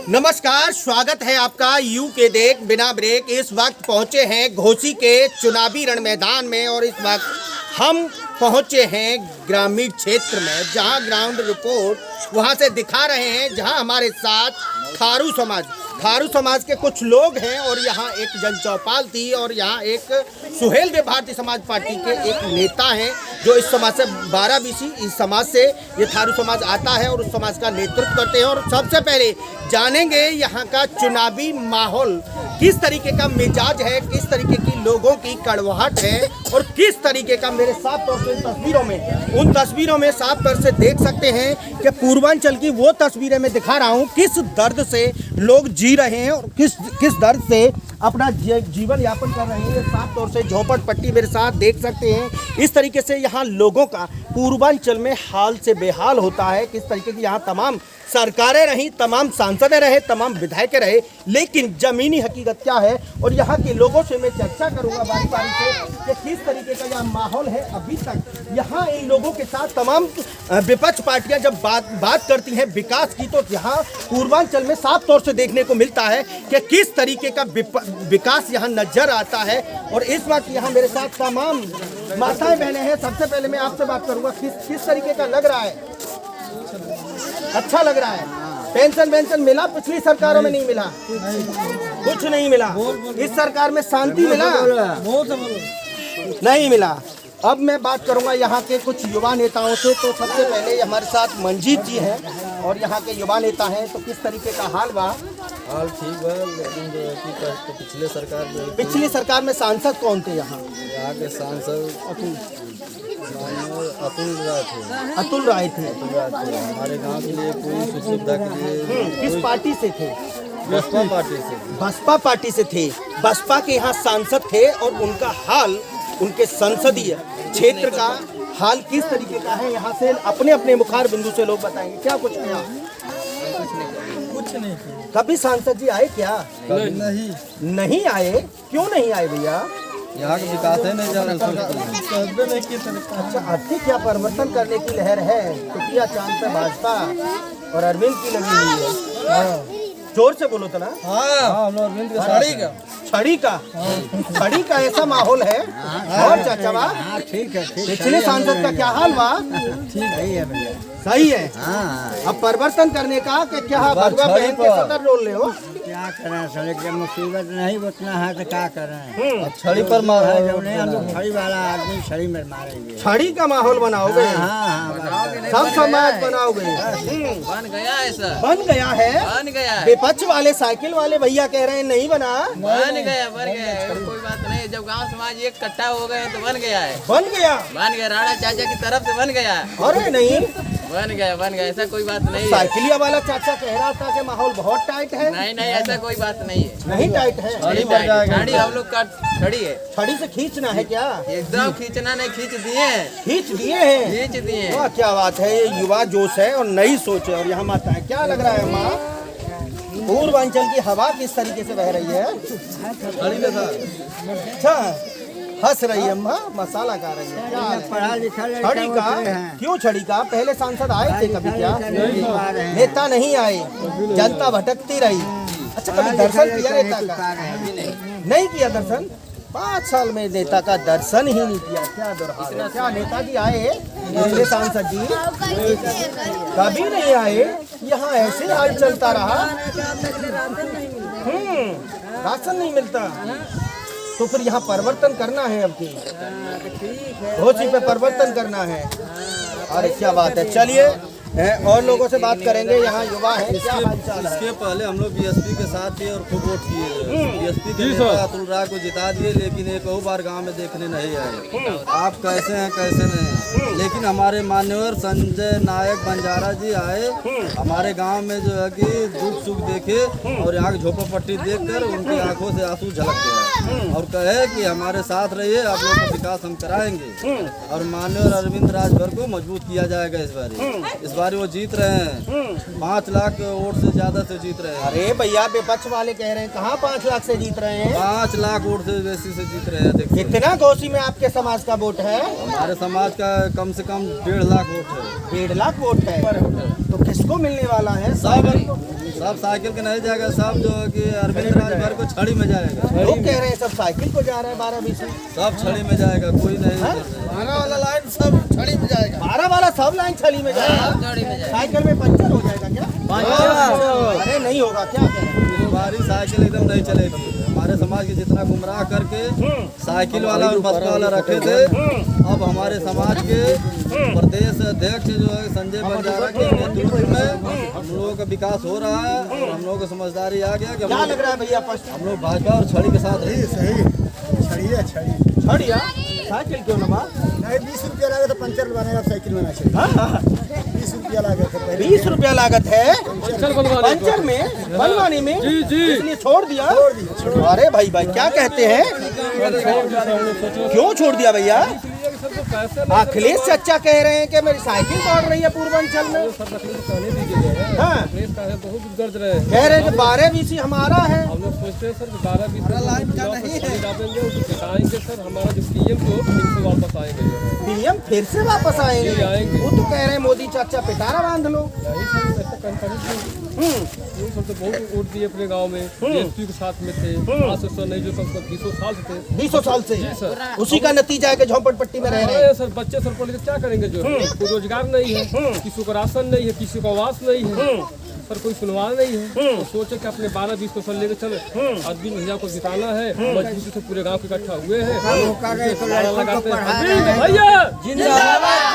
नमस्कार, स्वागत है आपका यू के देख बिना ब्रेक। इस वक्त पहुंचे हैं घोसी के चुनावी रण मैदान में और इस वक्त हम पहुंचे हैं ग्रामीण क्षेत्र में, जहां ग्राउंड रिपोर्ट वहां से दिखा रहे हैं, जहां हमारे साथ थारू समाज के कुछ लोग हैं और यहाँ एक जन चौपाल थी और यहाँ एक सुहेल देव भारतीय समाज पार्टी के एक नेता हैं जो इस समाज से 12 BC इस समाज से ये थारू समाज आता है और उस समाज का नेतृत्व करते हैं। और सबसे पहले जानेंगे यहाँ का चुनावी माहौल किस तरीके का मिजाज है, किस तरीके की लोगों की कड़वाहट है और किस तरीके का। मेरे साफ तौर से उन तस्वीरों में साफ तौर से देख सकते हैं कि पूर्वांचल की वो तस्वीरें मैं दिखा रहा हूँ, किस दर्द से लोग जी रहे हैं और किस दर्द से अपना जीवन यापन कर रहे हैं। साफ तौर से झोपड़पट्टी मेरे साथ देख सकते हैं। इस तरीके से यहाँ लोगों का पूर्वांचल में हाल से बेहाल होता है। किस तरीके की यहाँ तमाम सरकारें रहीं, तमाम सांसदें रहे, तमाम विधायक रहे, लेकिन ज़मीनी हकीकत क्या है और यहाँ के लोगों से मैं चर्चा करूँगा बारी बारी से कि किस तरीके का यह माहौल है। अभी तक यहाँ इन लोगों के साथ तमाम विपक्ष पार्टियाँ जब बात करती हैं विकास की, तो यहाँ पूर्वांचल में साफ तौर से देखने को मिलता है कि किस तरीके का विकास यहाँ नजर आता है। और इस वक्त यहाँ मेरे साथ तमाम माताएं बहनें हैं। सबसे पहले मैं आपसे बात करूँगा, किस तरीके का लग रहा है? अच्छा लग रहा है। पेंशन मिला? पिछली सरकारों में नहीं मिला, कुछ नहीं मिला। इस सरकार में शांति मिला? नहीं मिला। अब मैं बात करूंगा यहाँ के कुछ युवा नेताओं से। तो सबसे पहले हमारे साथ मंजीत जी हैं और यहाँ के युवा नेता हैं। तो किस तरीके का हाल बा? हाल ठीक है, लेकिन जो है कि पिछली सरकार में सांसद कौन थे? यहाँ के सांसद अतुल राय थे। हमारे गांव के लिए कोई सुविधा के लिए किस पार्टी से थे? बसपा पार्टी से। बसपा पार्टी से थे। बसपा के यहाँ सांसद थे और उनका हाल, उनके संसदीय क्षेत्र का हाल किस तरीके का है, यहाँ से अपने अपने मुखार बिंदु से लोग बताएंगे। क्या कुछ किया? कुछ नहीं। कभी सांसद जी आए क्या? नहीं आए। क्यों नहीं आए भैया? यहाँ का विकास है नहीं जाना। अच्छा, आपकी क्या परिवर्तन करने की लहर है? तो किया चांद पे भाजपा और अरविंद की लगी हुई है। जोर से बोलो तो ना। हाँ, हम लोग अरविंद के छड़ी का ऐसा माहौल है। और चाचा बा ठीक है। पिछले सांसद का क्या हाल बा? सही है। अब परिवर्तन करने का क्या भगवा बहन के सदर रोल ले हो? क्या करें सर, जब मुसीबत नहीं उतना है तो क्या करें। छड़ी पर मारा हम लोग छड़ी वाला आदमी छड़ी में मारेंगे। छड़ी का माहौल बनाओगे? सब समाज बनाओगे? बन गया है सर, बन गया है। बन गया है। विपक्ष वाले साइकिल वाले भैया कह रहे हैं नहीं बना। बन गया कोई बात नहीं। जब गांव समाज एक इकट्ठा हो गए तो बन गया है। बन गया राणा चाचा की तरफ से बन गया है। अरे नहीं, बन गया ऐसा कोई बात नहीं है। साइकिलिया वाला चाचा कह रहा था कि माहौल बहुत टाइट है। नहीं ऐसा कोई बात नहीं है। नहीं टाइट है। छड़ी हम लोग का छड़ी है। छड़ी से खींचना है क्या? एकदम खींचना नहीं, खींच दिए हैं। वाह, क्या बात है। ये युवा जोश है और नई सोच है। और यहाँ माता है, क्या लग रहा है माँ? पूर्वांचल की हवा किस तरीके से बह रही है? अच्छा, हंस रही है माँ, मसाला खा रही है। क्या पढ़ा लिखा छड़ी का? क्यों छड़ी का? पहले सांसद आए थे कभी क्या? नेता नहीं आए, जनता भटकती रही। अच्छा, कभी दर्शन किया नेता का? नहीं किया दर्शन। 5 साल में नेता का दर्शन ही नहीं किया। क्या दुर्भाग्य है। क्या नेताजी आए? पिछले सांसद जी कभी नहीं आए। यहाँ ऐसे हाल चलता रहा। राशन नहीं मिलता। तो फिर यहाँ परिवर्तन करना है। अब की घोसी पे परिवर्तन करना है। अरे क्या बात है। चलिए और लोगों से बात करेंगे। यहाँ युवा है, क्या हालचाल है? इसके पहले हम लोग बीएसपी के साथ थे और खूब वोट किए। बीएसपी के नेता अतुल राय को जिता दिए, लेकिन एक और बार गांव में देखने नहीं आए। आप कैसे हैं कैसे नहीं, लेकिन हमारे मान्यवर संजय नायक बंजारा जी आए हमारे गांव में, जो है कि दुख सुख देखे और यहाँ की झोपड़पट्टी देखकर उनकी आंखों से आंसू झलकते हैं और कहे कि हमारे साथ रहिए, आप लोगों का विकास हम कराएंगे और मान्यवर अरविंद राजभर को मजबूत किया जाएगा। इस बार वो जीत रहे हैं। 5 लाख वोट से ज्यादा से जीत रहे हैं। अरे भैया, विपक्ष वाले कह रहे हैं कहाँ 5 लाख से जीत रहे हैं? 5 लाख वोट से बेसी से जीत रहे हैं। देखिए, कितना घोसी में आपके समाज का वोट है? हमारे समाज का कम से कम 1.5 लाख वोट है। 1.5 लाख वोट है। तो तो किसको मिलने वाला है? सब साइकिल के नहीं जाएगा, सब जो है कि अरविंद राजभर को छड़ी में जाएगा। लोग कह रहे हैं सब साइकिल को जा रहे हैं 12-20 से। सब छड़ी में जाएगा, कोई नहीं। 12 वाला लाइन सब छड़ी में जाएगा। 12 वाला सब लाइन छड़ी में जाएगा। साइकिल में पंचर हो जाएगा क्या? अरे नहीं होगा क्या? हमारी साइकिल एकदम नहीं चलेगी। हमारे समाज के जितना गुमराह करके साइकिल वाला और बसपा वाला रखे थे, अब हमारे समाज के प्रदेश अध्यक्ष जो है संजय बंजारा के नेतृत्व में हम लोगों का विकास हो रहा है और हम लोगों को समझदारी आ गया कि क्या लग रहा है भैया? हम लोग भाजपा और छड़ी के साथ हैं। छड़िया साइकिल क्यों ना? नहीं 20 रुपया लागत तो पंचर बनेगा, साइकिल में ना 20 रुपया लागत है। 20 रुपया लागत है पंचर में बनवाने में? जी जी, इसलिए छोड़ दिया। अरे भाई क्या कहते हैं? क्यों छोड़ दिया भैया? अखिलेश चाचा कह रहे हैं कि मेरी साइकिल दौड़ रही है पूर्वांचल में। हाँ, कह रहे हैं कि 12-20 हमारा है। हम लोग सोचते हैं सर कि 12-20 लाइन का नहीं है, बताएंगे सर हमारा जो पीएम को फिर से वापस आएंगे। पीएम फिर से वापस आएंगे? वो तो कह रहे हैं मोदी चाचा पिटारा बांध लो। सब तो बहुत वोट दिए अपने गांव में, जेएसपी के साथ में थे। आज से सर नहीं जो कम 20 साल से थे। 20 साल से उसी का नतीजा है कि झोंपड़पट्टी में रह रहे हैं। सर बच्चे सर पढ़ के क्या करेंगे? जो कोई रोजगार नहीं है, किसी को राशन नहीं है, किसी को आवास नहीं है, सर कोई सुनवाई नहीं है। तो सोचे कि अपने 12-20 लेके चले। अरविंद भैया को जिताना है, मजबूती से पूरे गांव इकट्ठा हुए हैं। लगाते हैं भैया जिंदाबाद।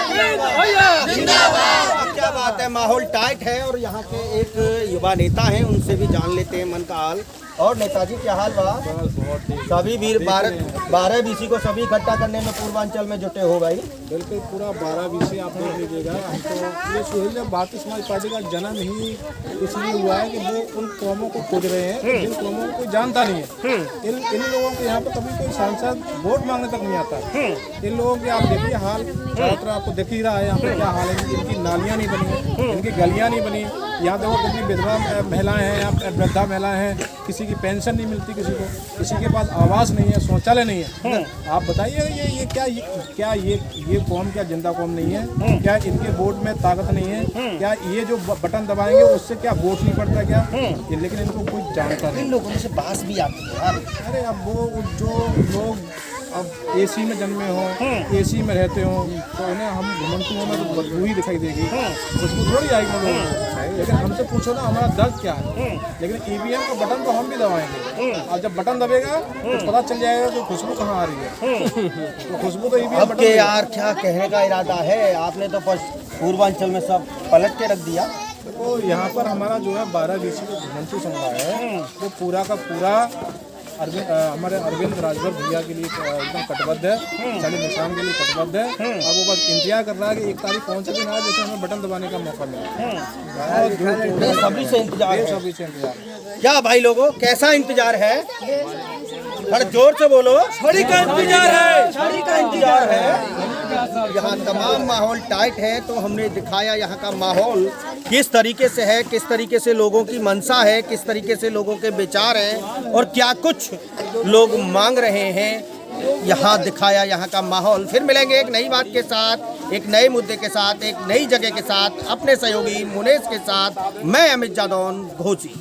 क्या बात है, माहौल टाइट है और यहाँ के एक युवा नेता हैं, उनसे भी जान लेते हैं मन का हाल। और नेताजी क्या हाल बा? सभी वीर 12-20 को सभी इकट्ठा करने में पूर्वांचल में जुटे हो भाई। बिल्कुल पूरा 12-20 आप देख लीजिएगा। हम तो ये सुहेल भारतीय समाज पार्टी का जन्म ही इसलिए हुआ है कि वो उन कौमों को खोज रहे हैं जिन कौमों को कोई जानता नहीं है। इन लोगों को यहाँ पर कभी कोई सांसद वोट मांगने तक नहीं आता। इन लोगों के आप देखिए हाल, चारों आपको दिख ही रहा है यहाँ पर क्या हाल है। इनकी नालियाँ नहीं बनी, इनकी गलियाँ नहीं बनी। यहाँ देखो कितनी विधवा महिलाएं हैं, यहाँ वृद्धा महिलाएं हैं, किसी की पेंशन नहीं मिलती, किसी के पास आवास नहीं है, शौचालय नहीं है। आप बताइए ये कौम क्या जिंदा कौम नहीं है? क्या इनके वोट में ताकत नहीं है? क्या ये जो बटन दबाएंगे उससे क्या वोट नहीं पड़ता क्या? लेकिन इनको कोई जानता नहीं। इन लोगों से बात भी आती है यार। अरे अब वो जो लोग अब एसी में जन्मे हो, एसी में रहते हो, तो उन्हें हम घुमंतु हों तो बदबू ही दिखाई देगी, खुशबू थोड़ी आएगी उन लोगों को। लेकिन हमसे पूछो ना हमारा दर्द क्या है। लेकिन ईवीएम का बटन तो हम भी दबाएंगे, और जब बटन दबेगा तो पता चल जाएगा कि खुशबू कहाँ आ रही है। तो खुशबू तो ईवीएम अब के यार क्या कहने का इरादा है? आपने तो पूर्वांचल में सब पलट के रख दिया। तो यहाँ पर हमारा जो है 12-20 का घुमंतु समुदाय है, वो पूरा का पूरा हमारे अरविंद राजभर भैया के लिए एकदम कटिबद्ध है, साले निशान के लिए कटिबद्ध है। अब वो बस इंतजार कर रहा है कि 1 तारीख कौन सा दिन आए जैसे हमें बटन दबाने का मौका मिले। सभी से इंतजार है। सभी से इंतजार। क्या भाई लोगों, कैसा इंतजार है? थोड़ा जोर से बोलो। छड़ी का इंतजार है, छड़ी का इंतजार है। यहाँ तमाम माहौल टाइट है, तो हमने दिखाया यहाँ का माहौल किस तरीके से है, किस तरीके से लोगों की मंशा है, किस तरीके से लोगों के विचार हैं और क्या कुछ लोग मांग रहे हैं। यहाँ दिखाया यहाँ का माहौल। फिर मिलेंगे एक नई बात के साथ, एक नए मुद्दे के साथ, एक नई जगह के साथ, अपने सहयोगी मुनेश के साथ। मैं अमित जादौन घोसी।